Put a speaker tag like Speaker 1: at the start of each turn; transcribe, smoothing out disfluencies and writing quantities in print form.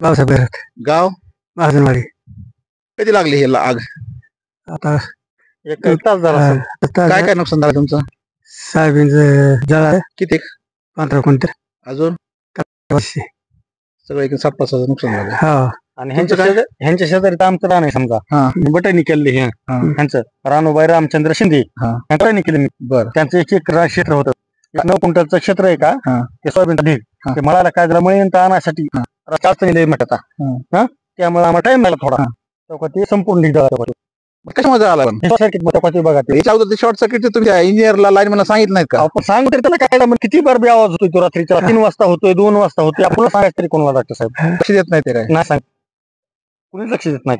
Speaker 1: बाबासाहेब
Speaker 2: गाव
Speaker 1: महाजनवाडी.
Speaker 2: कधी लागली हे आग?
Speaker 1: आता
Speaker 2: एक तास झाला असेल. काय काय नुकसान झालं तुमचं?
Speaker 1: साहेबींच जळ आहे
Speaker 2: किती?
Speaker 1: 15 क्विंटल.
Speaker 2: अजून सगळं एक 7-5 नुकसान झालं.
Speaker 1: हा.
Speaker 3: आणि ह्यांच्या शेजारी तर आमचं रान आहे समजा, बटाणी केले ह्यांचं रानूबाई रामचंद्र शिंदे बटाणी केली.
Speaker 2: बर.
Speaker 3: त्यांचं एक क्षेत्र होतं, 9 क्विंटलचं क्षेत्र आहे का, ते सोयाबीनचं ढीग. ते मळाला काय झालं, मळी आणण्यासाठी चाचणी म्हटत त्यामुळे आम्हाला टाइम लागला थोडा. तेव्हा ते संपूर्ण ढीग झाला.
Speaker 2: कशामध्ये आला?
Speaker 3: बघा ते
Speaker 2: याच्या अगोदर शॉर्ट सर्किट तुमच्या इंजिनियरला लाईन मला सांगितलं नाहीत का?
Speaker 3: आपण सांगू तरी त्याला काय किती बार बी आवाज होतोय तो, रात्रीच्या 3 वाजता होतोय, 2 वाजता होतोय. आपण सांगायचं तरी कोणाला डॉक्टर साहेब
Speaker 2: लक्ष देत नाही ते काय?
Speaker 3: नाही सांग, कुणीच लक्ष देत नाही.